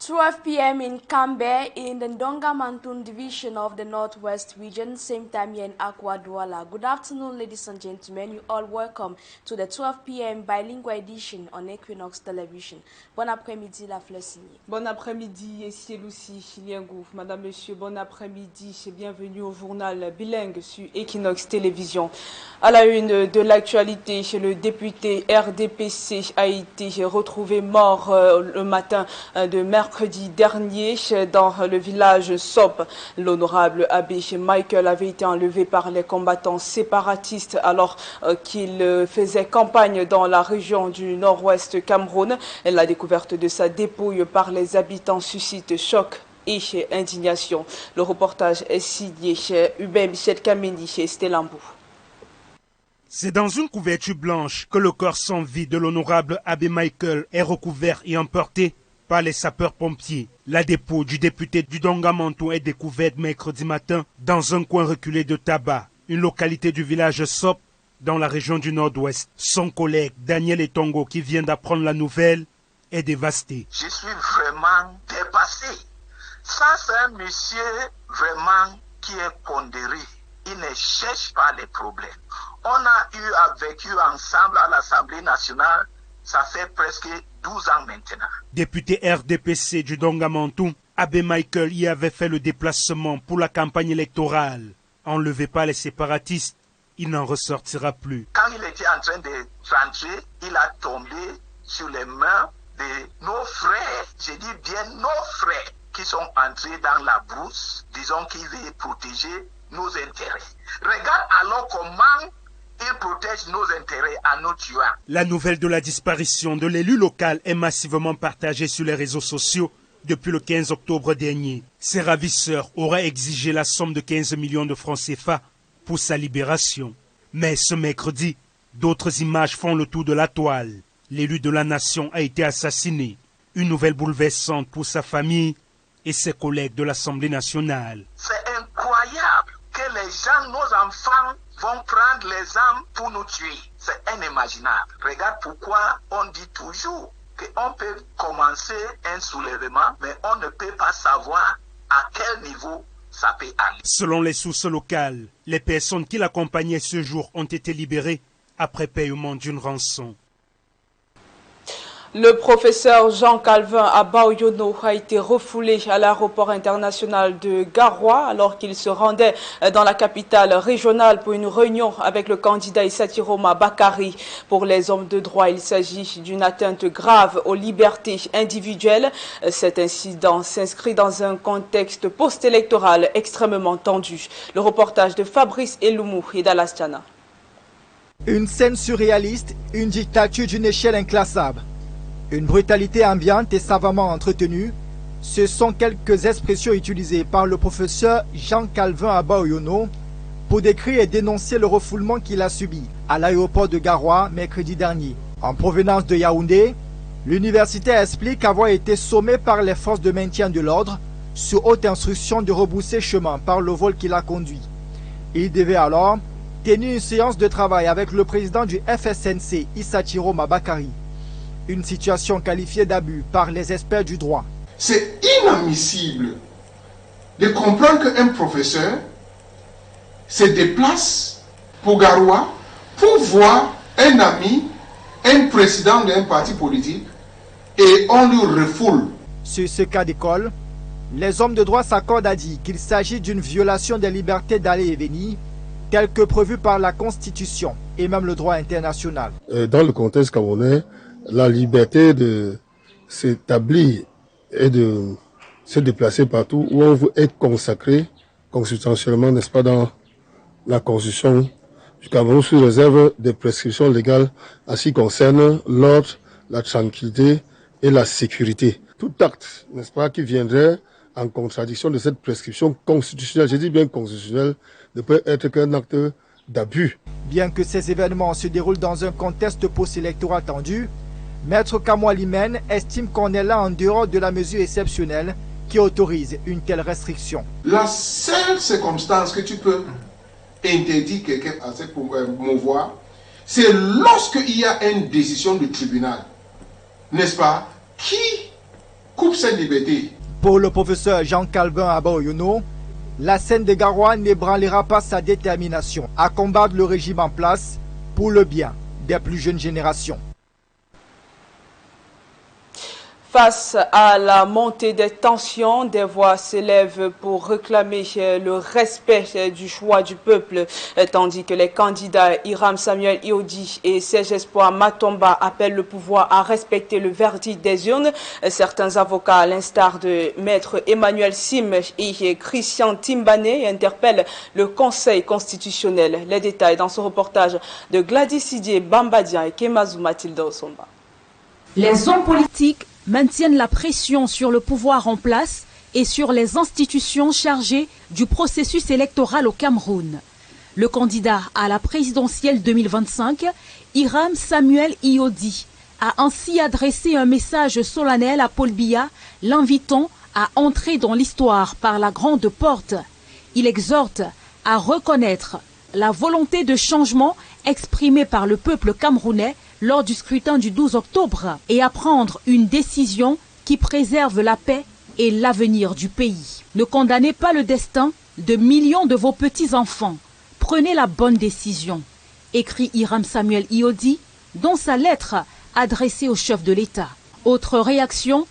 12 p.m. in Cambe in the Donga-Mantun division of the Northwest region, same time here in Akwa Douala. Good afternoon, ladies and gentlemen. You all welcome to the 12 p.m. bilingual edition on Équinoxe television. Bon après-midi, la Fleur-Signé. Bon après-midi, ici Lucie Chiliengou. Madame, Monsieur, bon après-midi et bienvenue au journal bilingue sur Équinoxe télévision. À la une de l'actualité, le député RDPC a été retrouvé mort le matin de mercredi dernier dans le village Sop. L'honorable abbé Michael avait été enlevé par les combattants séparatistes alors qu'il faisait campagne dans la région du nord-ouest Cameroun. La découverte de sa dépouille par les habitants suscite choc et indignation. Le reportage est signé chez Hubert Michel Kameni chez Stellambou. C'est dans une couverture blanche que le corps sans vie de l'honorable abbé Michael est recouvert et emporté par les sapeurs-pompiers. La dépouille du député du Donga-Mantou est découverte mercredi matin dans un coin reculé de Tabac, une localité du village Sop, dans la région du Nord-Ouest. Son collègue Daniel Etongo, qui vient d'apprendre la nouvelle, est dévasté. Je suis vraiment dépassé. Ça, c'est un monsieur vraiment qui est pondéré. Il ne cherche pas les problèmes. On a vécu ensemble à l'Assemblée nationale, ça fait presque 12 ans maintenant. Député RDPC du Donga-Mantou, abbé Michael y avait fait le déplacement pour la campagne électorale. Enlevé par les séparatistes, il n'en ressortira plus. Quand il était en train de rentrer, il a tombé sur les mains de nos frères, je dis bien nos frères, qui sont entrés dans la brousse, disons qu'ils veulent protéger nos intérêts. Regarde alors comment ils protègent nos intérêts en nous tuant. La nouvelle de la disparition de l'élu local est massivement partagée sur les réseaux sociaux depuis le 15 octobre dernier. Ses ravisseurs auraient exigé la somme de 15 millions de francs CFA pour sa libération. Mais ce mercredi, d'autres images font le tour de la toile. L'élu de la nation a été assassiné. Une nouvelle bouleversante pour sa famille et ses collègues de l'Assemblée nationale. C'est incroyable que les gens, nos enfants, vont prendre les armes pour nous tuer. C'est inimaginable. Regarde pourquoi on dit toujours qu'on peut commencer un soulèvement, mais on ne peut pas savoir à quel niveau ça peut aller. Selon les sources locales, les personnes qui l'accompagnaient ce jour ont été libérées après paiement d'une rançon. Le professeur Jean Calvin Abaoyono a été refoulé à l'aéroport international de Garoua alors qu'il se rendait dans la capitale régionale pour une réunion avec le candidat Issa Tiroma Bakari. Pour les hommes de droit, il s'agit d'une atteinte grave aux libertés individuelles. Cet incident s'inscrit dans un contexte post-électoral extrêmement tendu. Le reportage de Fabrice Eloumou et Dalastiana. Une scène surréaliste, une dictature d'une échelle inclassable. Une brutalité ambiante et savamment entretenue, ce sont quelques expressions utilisées par le professeur Jean-Calvin Abaoyono pour décrire et dénoncer le refoulement qu'il a subi à l'aéroport de Garoua mercredi dernier. En provenance de Yaoundé, l'universitaire explique avoir été sommé par les forces de maintien de l'ordre sur haute instruction de rebrousser chemin par le vol qui l'a conduit. Il devait alors tenir une séance de travail avec le président du FSNC, Issa Tiroma Bakari. Une situation qualifiée d'abus par les experts du droit. C'est inadmissible de comprendre qu'un professeur se déplace pour Garoua pour voir un ami, un président d'un parti politique et on lui refoule. Sur ce cas d'école, les hommes de droit s'accordent à dire qu'il s'agit d'une violation des libertés d'aller et venir telle que prévue par la Constitution et même le droit international. Dans le contexte camerounais, la liberté de s'établir et de se déplacer partout où on veut être consacré constitutionnellement, n'est-ce pas, dans la Constitution du Cameroun, sous réserve des prescriptions légales en ce qui concerne l'ordre, la tranquillité et la sécurité. Tout acte, n'est-ce pas, qui viendrait en contradiction de cette prescription constitutionnelle, je dis bien constitutionnelle, ne peut être qu'un acte d'abus. Bien que ces événements se déroulent dans un contexte post-électoral tendu, Maître Kamoualimène estime qu'on est là en dehors de la mesure exceptionnelle qui autorise une telle restriction. La seule circonstance que tu peux interdire quelqu'un à se mouvoir, c'est lorsqu'il y a une décision du tribunal, n'est-ce pas, qui coupe cette liberté. Pour le professeur Jean-Calvin Abaoyono, la scène des Garois n'ébranlera pas sa détermination à combattre le régime en place pour le bien des plus jeunes générations. Face à la montée des tensions, des voix s'élèvent pour réclamer le respect du choix du peuple, tandis que les candidats Hiram Samuel Iodi et Serge Espoir Matomba appellent le pouvoir à respecter le verdict des urnes. Certains avocats, à l'instar de maître Emmanuel Sim et Christian Timbané, interpellent le Conseil constitutionnel. Les détails dans ce reportage de Gladys Sidier Bambadian et Kemazou Mathilda Osomba. Les hommes politiques maintiennent la pression sur le pouvoir en place et sur les institutions chargées du processus électoral au Cameroun. Le candidat à la présidentielle 2025, Hiram Samuel Iodi, a ainsi adressé un message solennel à Paul Biya, l'invitant à entrer dans l'histoire par la grande porte. Il exhorte à reconnaître la volonté de changement exprimée par le peuple camerounais lors du scrutin du 12 octobre et à prendre une décision qui préserve la paix et l'avenir du pays. Ne condamnez pas le destin de millions de vos petits-enfants. Prenez la bonne décision, écrit Hiram Samuel Iodi dans sa lettre adressée au chef de l'État. Autre réaction,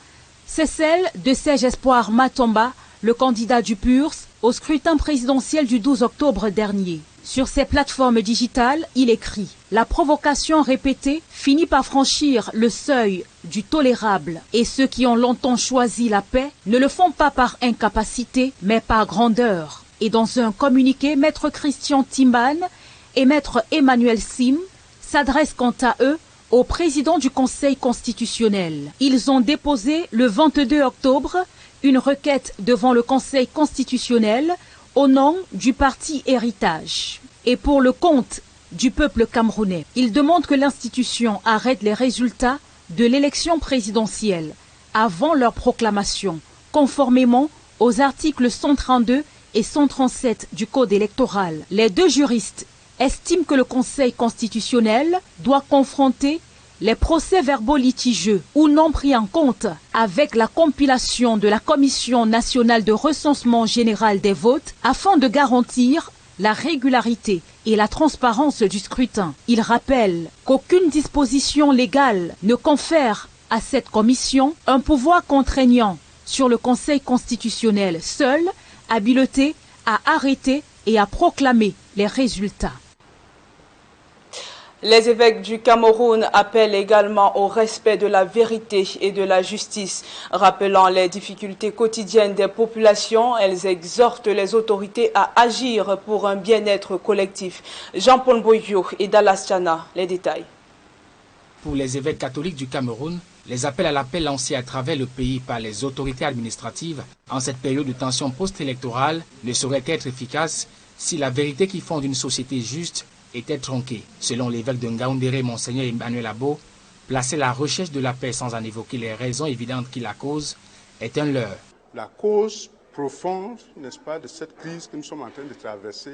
c'est celle de Serge Espoir Matomba, le candidat du PURS, au scrutin présidentiel du 12 octobre dernier. Sur ses plateformes digitales, il écrit « La provocation répétée finit par franchir le seuil du tolérable et ceux qui ont longtemps choisi la paix ne le font pas par incapacité, mais par grandeur. » Et dans un communiqué, maître Christian Timban et maître Emmanuel Sim s'adressent quant à eux au président du Conseil constitutionnel. Ils ont déposé le 22 octobre une requête devant le Conseil constitutionnel au nom du parti Héritage. Et pour le compte du peuple camerounais, ils demandent que l'institution arrête les résultats de l'élection présidentielle avant leur proclamation, conformément aux articles 132 et 137 du Code électoral. Les deux juristes estiment que le Conseil constitutionnel doit confronter les procès-verbaux litigieux ou non pris en compte avec la compilation de la Commission nationale de recensement général des votes afin de garantir la régularité et la transparence du scrutin. Il rappelle qu'aucune disposition légale ne confère à cette commission un pouvoir contraignant sur le Conseil constitutionnel, seul habilité à arrêter et à proclamer les résultats. Les évêques du Cameroun appellent également au respect de la vérité et de la justice. Rappelant les difficultés quotidiennes des populations, elles exhortent les autorités à agir pour un bien-être collectif. Jean-Paul Boyo et Dallas Chana, les détails. Pour les évêques catholiques du Cameroun, les appels à la paix lancés à travers le pays par les autorités administratives en cette période de tension post-électorale ne sauraient être efficaces si la vérité qui fonde une société juste était tronquée. Selon l'évêque de Ngaoundéré, Monseigneur Emmanuel Abo, placer la recherche de la paix sans en évoquer les raisons évidentes qui la causent est un leurre. La cause profonde, n'est-ce pas, de cette crise que nous sommes en train de traverser,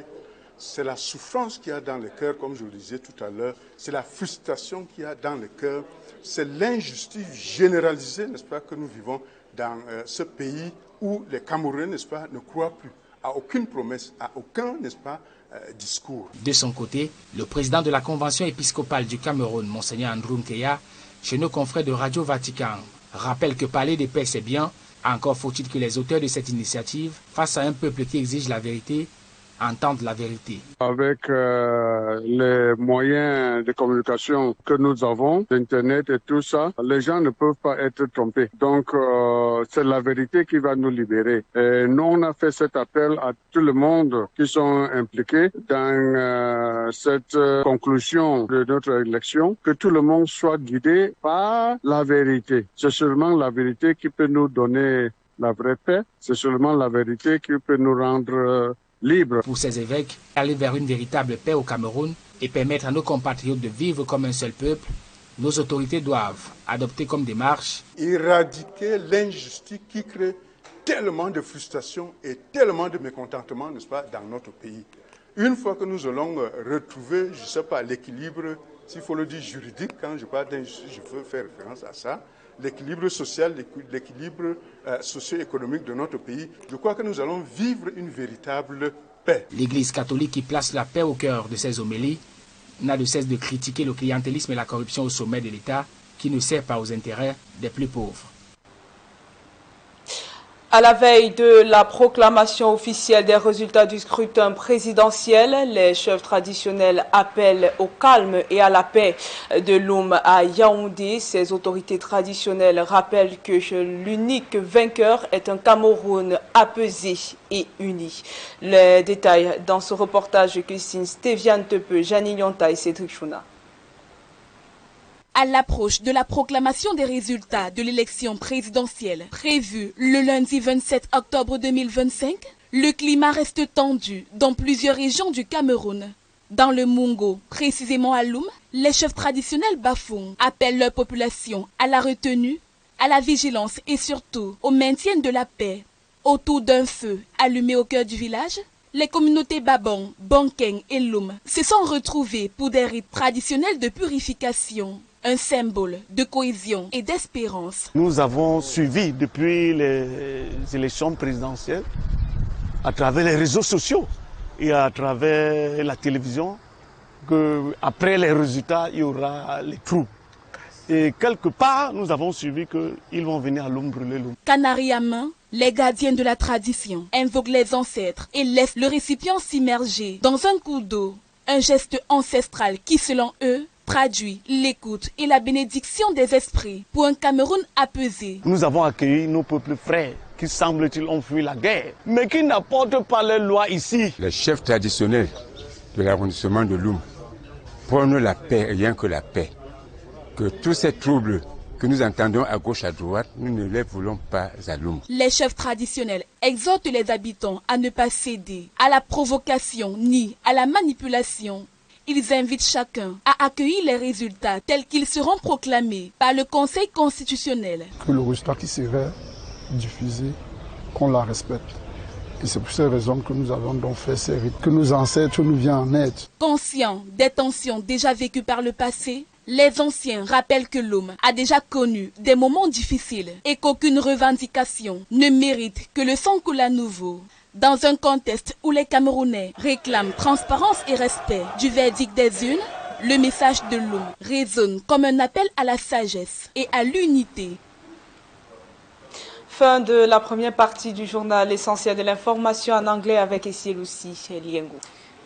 c'est la souffrance qu'il y a dans le cœur, comme je le disais tout à l'heure, c'est la frustration qu'il y a dans le cœur, c'est l'injustice généralisée, n'est-ce pas, que nous vivons dans ce pays où les Camerounais, n'est-ce pas, ne croient plus à aucune promesse, à aucun, n'est-ce pas, discours. De son côté, le président de la Convention épiscopale du Cameroun, Monseigneur Andrew Nkeya, chez nos confrères de Radio Vatican, rappelle que parler de paix c'est bien, encore faut-il que les auteurs de cette initiative, face à un peuple qui exige la vérité, entendent la vérité. Avec les moyens de communication que nous avons, Internet et tout ça, les gens ne peuvent pas être trompés. Donc, c'est la vérité qui va nous libérer. Et nous, on a fait cet appel à tout le monde qui sont impliqués dans cette conclusion de notre élection, que tout le monde soit guidé par la vérité. C'est seulement la vérité qui peut nous donner la vraie paix. C'est seulement la vérité qui peut nous rendre libre. Pour ces évêques, aller vers une véritable paix au Cameroun et permettre à nos compatriotes de vivre comme un seul peuple, nos autorités doivent adopter comme démarche éradiquer l'injustice qui crée tellement de frustration et tellement de mécontentement, n'est-ce pas, dans notre pays. Une fois que nous allons retrouver, je ne sais pas, l'équilibre, s'il faut le dire juridique, quand je parle d'injustice, je veux faire référence à ça, l'équilibre social, l'équilibre socio-économique de notre pays, je crois que nous allons vivre une véritable paix. L'Église catholique, qui place la paix au cœur de ses homélies, n'a de cesse de critiquer le clientélisme et la corruption au sommet de l'État, qui ne sert pas aux intérêts des plus pauvres. À la veille de la proclamation officielle des résultats du scrutin présidentiel, les chefs traditionnels appellent au calme et à la paix de l'Oum à Yaoundé. Ces autorités traditionnelles rappellent que l'unique vainqueur est un Cameroun apaisé et uni. Les détails dans ce reportage de Christine Stéviane Tepe, Janine Yonta et Cédric Chouna. À l'approche de la proclamation des résultats de l'élection présidentielle prévue le lundi 27 octobre 2025, le climat reste tendu dans plusieurs régions du Cameroun. Dans le Mungo, précisément à Loum, les chefs traditionnels bafouns appellent leur population à la retenue, à la vigilance et surtout au maintien de la paix. Autour d'un feu allumé au cœur du village, les communautés Babon, Bankeng et Loum se sont retrouvées pour des rites traditionnels de purification. Un symbole de cohésion et d'espérance. Nous avons suivi depuis les élections présidentielles, à travers les réseaux sociaux et à travers la télévision, qu'après les résultats, il y aura les trous. Et quelque part, nous avons suivi qu'ils vont venir à Loum brûler Loum. Canaries à main, les gardiens de la tradition invoquent les ancêtres et laissent le récipient s'immerger dans un cours d'eau. Un geste ancestral qui, selon eux, traduit l'écoute et la bénédiction des esprits pour un Cameroun apaisé. Nous avons accueilli nos peuples frères qui, semble-t-il, ont fui la guerre, mais qui n'apportent pas les lois ici. Les chefs traditionnels de l'arrondissement de Loum prônent la paix, rien que la paix. Que tous ces troubles que nous entendons à gauche, à droite, nous ne les voulons pas à Loum. Les chefs traditionnels exhortent les habitants à ne pas céder à la provocation ni à la manipulation. Ils invitent chacun à accueillir les résultats tels qu'ils seront proclamés par le Conseil constitutionnel. Que le résultat qui serait diffusé, qu'on la respecte. Et c'est pour ces raisons que nous avons donc fait ces rites, que nos ancêtres nous viennent en aide. Conscients des tensions déjà vécues par le passé, les anciens rappellent que l'homme a déjà connu des moments difficiles et qu'aucune revendication ne mérite que le sang coule à nouveau. Dans un contexte où les Camerounais réclament transparence et respect du verdict des urnes, le message de l'homme résonne comme un appel à la sagesse et à l'unité. Fin de la première partie du journal, l'essentiel de l'information en anglais avec Lucy et Liengo.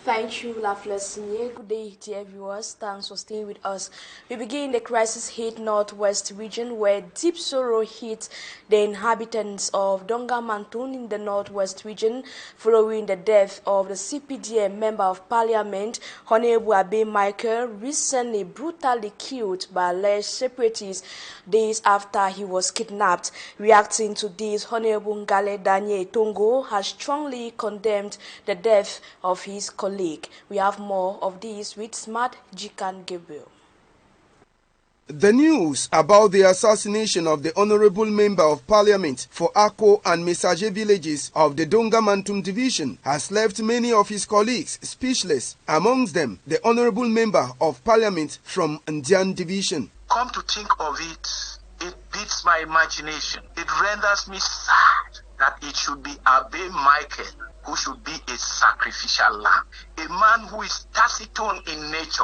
Thank you, Loveless Nye. Good day to everyone. Thanks for staying with us. We begin the crisis-hit northwest region where deep sorrow hit the inhabitants of Donga Mantun in the northwest region following the death of the CPDM member of parliament, Honorable Abe Michael, recently brutally killed by alleged separatists days after he was kidnapped. Reacting to this, Honorable Ngale Daniel Tongo has strongly condemned the death of his colleague. We have more of this with Smart Jikan Gabriel. The news about the assassination of the Honorable Member of Parliament for Ako and Messager villages of the Donga Mantum division has left many of his colleagues speechless, amongst them the Honorable Member of Parliament from Ndian division. Come to think of it, it beats my imagination. It renders me sad that it should be Abe Michael who should be a sacrificial lamb, a man who is taciturn in nature,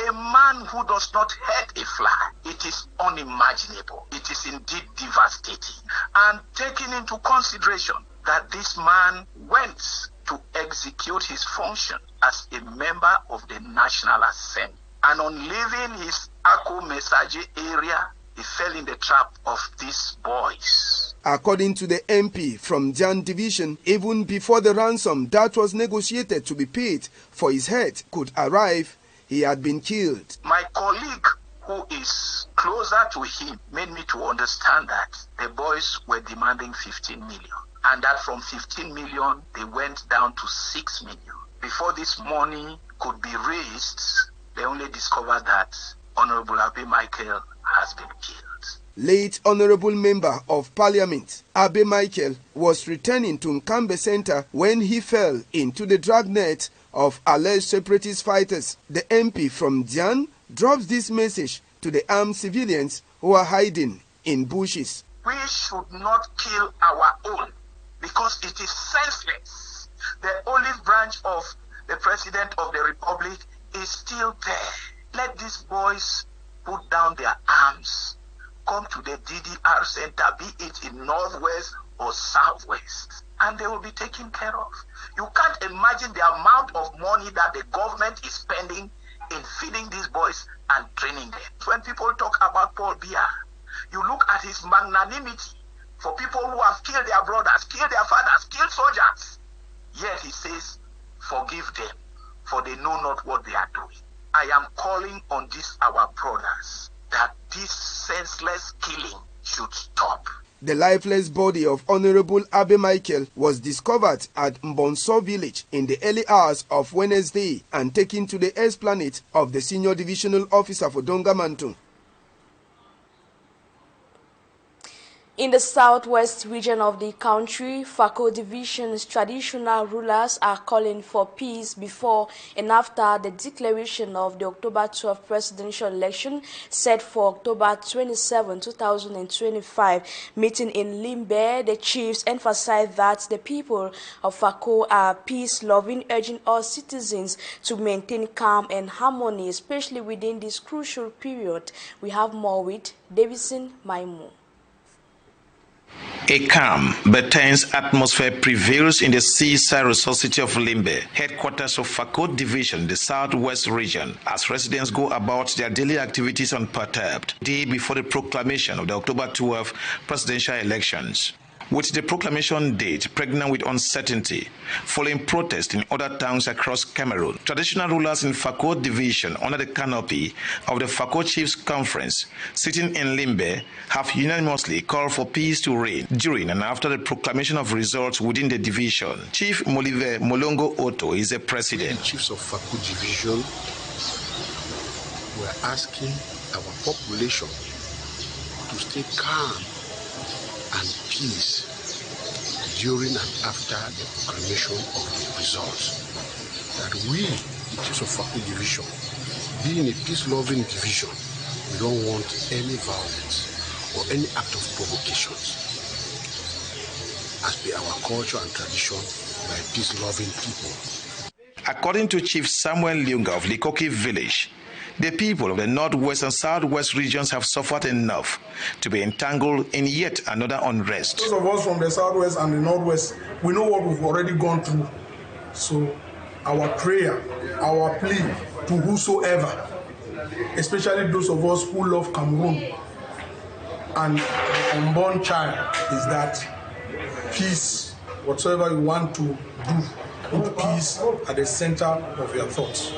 a man who does not hurt a fly. It is unimaginable. It is indeed devastating. And taking into consideration that this man went to execute his function as a member of the National Assembly, and on leaving his Ako Messager area, he fell in the trap of these boys. According to the MP from Jan Division, even before the ransom that was negotiated to be paid for his head could arrive, he had been killed. My colleague, who is closer to him, made me to understand that the boys were demanding 15 million, and that from 15 million, they went down to 6 million. Before this money could be raised, they only discovered that Honorable Abe Michael has been killed. Late Honorable Member of Parliament, Abe Michael, was returning to Nkambe Center when he fell into the dragnet of alleged separatist fighters. The MP from Dian drops this message to the armed civilians who are hiding in bushes. We should not kill our own because it is senseless. The olive branch of the President of the Republic is still there. Let these boys put down their arms, come to the DDR center, be it in Northwest or Southwest, and they will be taken care of. You can't imagine the amount of money that the government is spending in feeding these boys and training them. When people talk about Paul Biya, you look at his magnanimity for people who have killed their brothers, killed their fathers, killed soldiers. Yet he says, forgive them, for they know not what they are doing. I am calling on these our brothers that this senseless killing should stop. The lifeless body of Honorable Abe Michael was discovered at Mbonso village in the early hours of Wednesday and taken to the esplanade of the Senior Divisional Officer for Dongamantung. In the southwest region of the country, Fako Division's traditional rulers are calling for peace before and after the declaration of the October 12 presidential election set for October 27, 2025. Meeting in Limbe, the chiefs emphasized that the people of Fako are peace-loving, urging all citizens to maintain calm and harmony, especially within this crucial period. We have more with Davison Maimu. A calm but tense atmosphere prevails in the seaside resort city of Limbe, headquarters of Fako Division, the southwest region, as residents go about their daily activities unperturbed, day before the proclamation of the October 12 presidential elections. With the proclamation date pregnant with uncertainty, following protests in other towns across Cameroon, traditional rulers in Fako Division, under the canopy of the Fako Chiefs Conference, sitting in Limbe, have unanimously called for peace to reign during and after the proclamation of results within the division. Chief Molive Molongo Otto is the president. The chiefs of Fako Division were asking our population to stay calm and peace during and after the proclamation of the results. That we, the chiefs of Fako Division, being a peace-loving division, we don't want any violence or any act of provocations. As per our culture and tradition, we are peace-loving people. According to Chief Samuel Liunga of Likoki village, the people of the northwest and southwest regions have suffered enough to be entangled in yet another unrest. Those of us from the southwest and the northwest, we know what we've already gone through. So our prayer, our plea to whosoever, especially those of us who love Cameroon and the unborn child, is that peace, whatsoever you want to do, put peace at the center of your thoughts.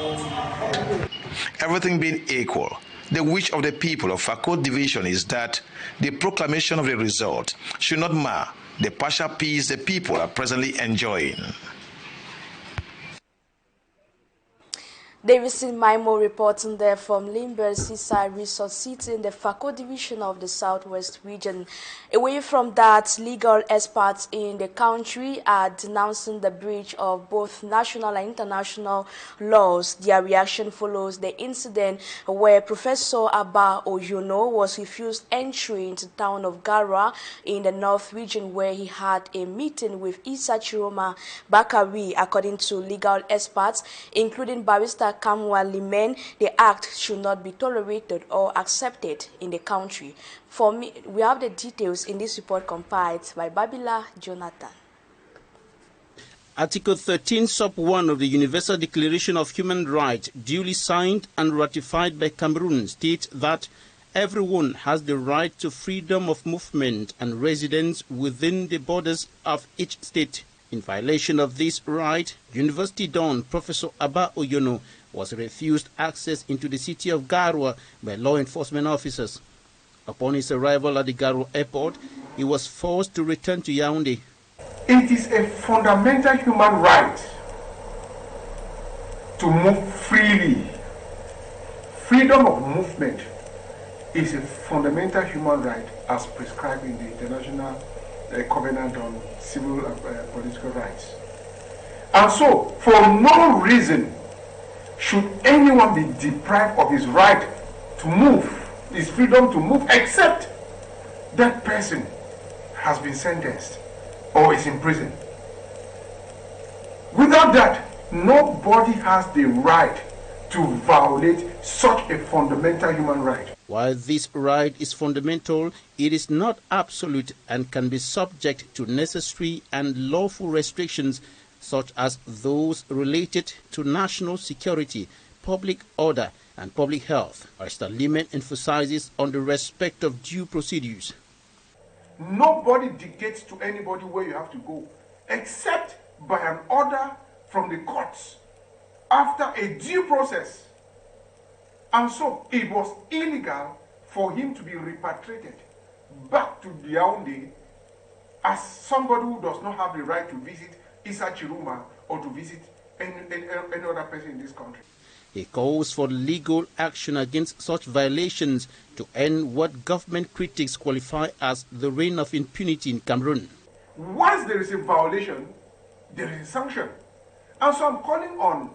Everything being equal, the wish of the people of Fako Division is that the proclamation of the result should not mar the partial peace the people are presently enjoying. Davison Maimo reporting there from Limbe Seaside Resort City in the Fako Division of the Southwest region. Away from that, legal experts in the country are denouncing the breach of both national and international laws. Their reaction follows the incident where Professor Abba Oyono was refused entry into the town of Garwa in the North region, where he had a meeting with Isa Chiroma Bakari. According to legal experts, including Barrister Kamwa Limen, the act should not be tolerated or accepted in the country. For me, we have the details in this report compiled by Babila Jonathan. Article 13, Sub 1 of the Universal Declaration of Human Rights, duly signed and ratified by Cameroon, states that everyone has the right to freedom of movement and residence within the borders of each state. In violation of this right, University Don Professor Abba Oyono was refused access into the city of Garwa by law enforcement officers. Upon his arrival at the Garwa airport, he was forced to return to Yaoundé. It is a fundamental human right to move freely. Freedom of movement is a fundamental human right as prescribed in the International Covenant on Civil and Political Rights. And so, for no reason should anyone be deprived of his right to move, his freedom to move, except that person has been sentenced or is in prison. Without that, nobody has the right to violate such a fundamental human right. While this right is fundamental, it is not absolute and can be subject to necessary and lawful restrictions such as those related to national security, public order, and public health. Mr. Lehman emphasizes on the respect of due procedures. Nobody dictates to anybody where you have to go, except by an order from the courts after a due process. And so it was illegal for him to be repatriated back to Yaoundé as somebody who does not have the right to visit Issa Chiruma or to visit any other person in this country. He calls for legal action against such violations to end what government critics qualify as the reign of impunity in Cameroon. Once there is a violation, there is a sanction. And so I'm calling on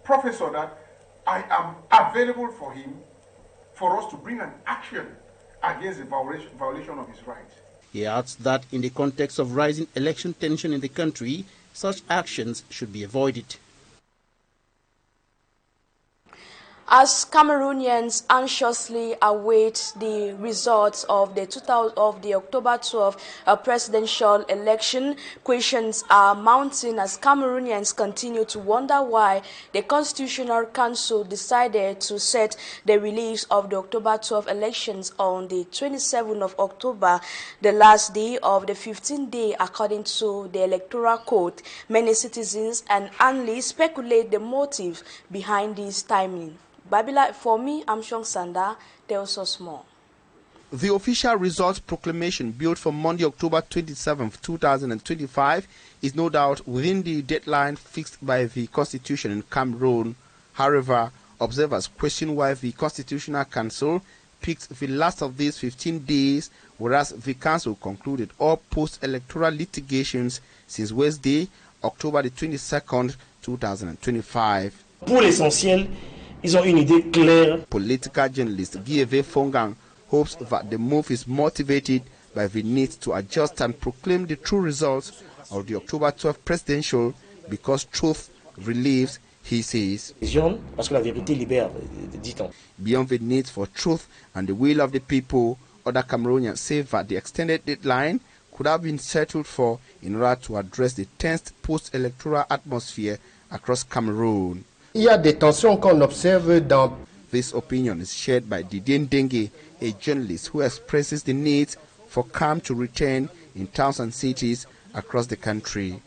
Professor that I am available for him, for us to bring an action against the violation of his rights. He adds that in the context of rising election tension in the country, such actions should be avoided. As Cameroonians anxiously await the results of the October 12 presidential election, questions are mounting as Cameroonians continue to wonder why the Constitutional Council decided to set the release of the October 12 elections on the 27th of October, the last day of the 15th day according to the Electoral Code. Many citizens and analysts speculate the motive behind this timing. Babila, for me, I'm Shong Sanda, tells us more. The official results proclamation built for Monday, October 27, 2025 is no doubt within the deadline fixed by the Constitution in Cameroon. However, observers question why the Constitutional Council picked the last of these 15 days, whereas the Council concluded all post-electoral litigations since Wednesday, October the 22nd, 2025. Pour l'essentiel, ils ont une idée claire. Political journalist Jtb Fongang hopes that the move is motivated by the need to adjust and proclaim the true results of the October 12 presidential because truth relieves, he says. Parce que la vérité libère, dit-on. Beyond the need for truth and the will of the people, other Cameroonians say that the extended deadline could have been settled for in order to address the tense post-electoral atmosphere across Cameroon. Il y a des tensions qu'on observe dans... This opinion is shared by Didier Dengue, a journalist who expresses the need for calm to return in towns and cities across the country.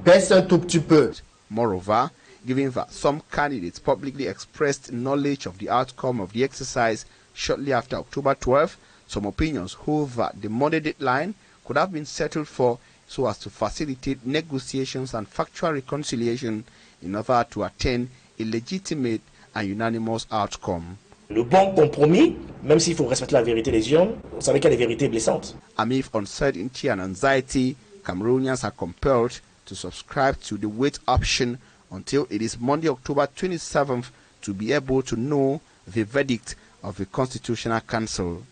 Baisse un tout petit peu. Moreover, given that some candidates publicly expressed knowledge of the outcome of the exercise shortly after October 12, some opinions hold that the Monday deadline could have been settled for so as to facilitate negotiations and factual reconciliation in order to attain a legitimate and unanimous outcome. Le bon compromis, même s'il faut respecter la vérité des urnes, vous savez qu'il y a des vérités blessantes. Amid uncertainty and anxiety, Cameroonians are compelled to subscribe to the wait option until it is Monday, October 27th to be able to know the verdict of the Constitutional Council.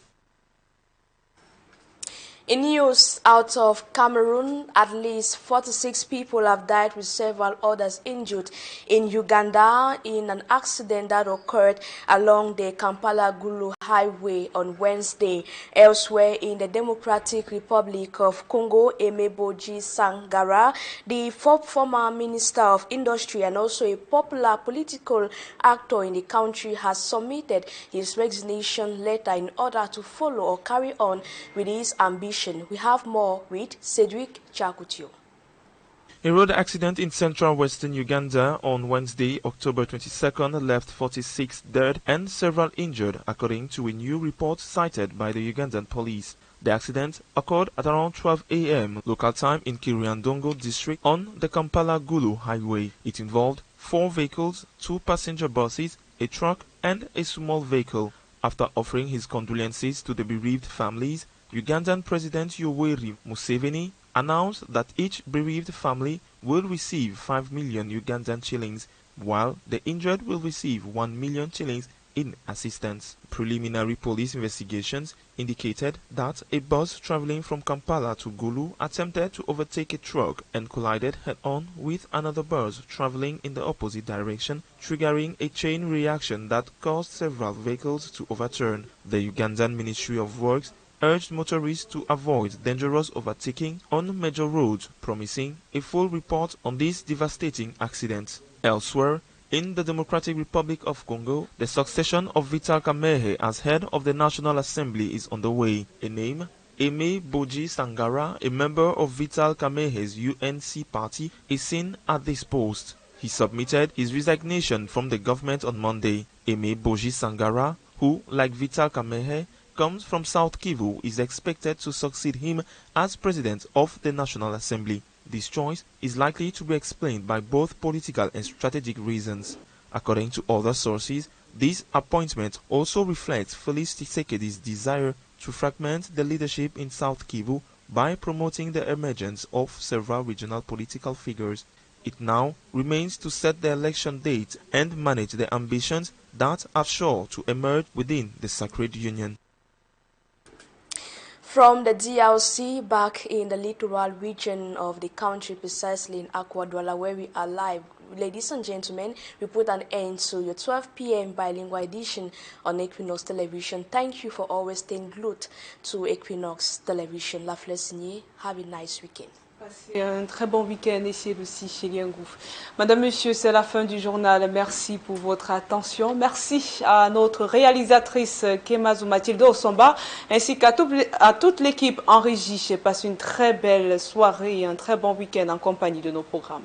In news out of Cameroon, at least 46 people have died with several others injured in Uganda in an accident that occurred along the Kampala-Gulu highway on Wednesday. Elsewhere in the Democratic Republic of Congo, Emeboji Sangara, the former Minister of Industry and also a popular political actor in the country, has submitted his resignation letter in order to follow or carry on with his ambition. We have more with Cedric Chakutio. A road accident in central western Uganda on Wednesday, October 22nd, left 46 dead and several injured, according to a new report cited by the Ugandan police. The accident occurred at around 12 a.m. local time in Kiriandongo district on the Kampala-Gulu highway. It involved 4 vehicles, 2 passenger buses, a truck and a small vehicle. After offering his condolences to the bereaved families, Ugandan President Yoweri Museveni announced that each bereaved family will receive 5 million Ugandan shillings, while the injured will receive 1 million shillings in assistance. Preliminary police investigations indicated that a bus traveling from Kampala to Gulu attempted to overtake a truck and collided head-on with another bus traveling in the opposite direction, triggering a chain reaction that caused several vehicles to overturn. The Ugandan Ministry of Works urged motorists to avoid dangerous overtaking on major roads, promising a full report on this devastating accident. Elsewhere, in the Democratic Republic of Congo, the succession of Vital Kamerhe as head of the National Assembly is underway. A name, Aimé Boji Sangara, a member of Vital Kamerhe's UNC party, is seen at this post. He submitted his resignation from the government on Monday. Aimé Boji Sangara, who, like Vital Kamerhe, comes from South Kivu, is expected to succeed him as president of the National Assembly. This choice is likely to be explained by both political and strategic reasons. According to other sources, this appointment also reflects Félix Tshisekedi's desire to fragment the leadership in South Kivu by promoting the emergence of several regional political figures. It now remains to set the election date and manage the ambitions that are sure to emerge within the Sacred Union. From the DRC, back in the littoral region of the country, precisely in Aquadwala, where we are live. Ladies and gentlemen, we put an end to your 12 p.m. bilingual edition on Équinoxe Television. Thank you for always staying glued to Équinoxe Television. La Flessigné, have a nice weekend. Passez un très bon week-end ici aussi chez Liengouf. Madame, Monsieur, c'est la fin du journal. Merci pour votre attention. Merci à notre réalisatrice Kemazou Mathilde Osomba ainsi qu'à toute l'équipe en régie. Passez une très belle soirée et un très bon week-end en compagnie de nos programmes.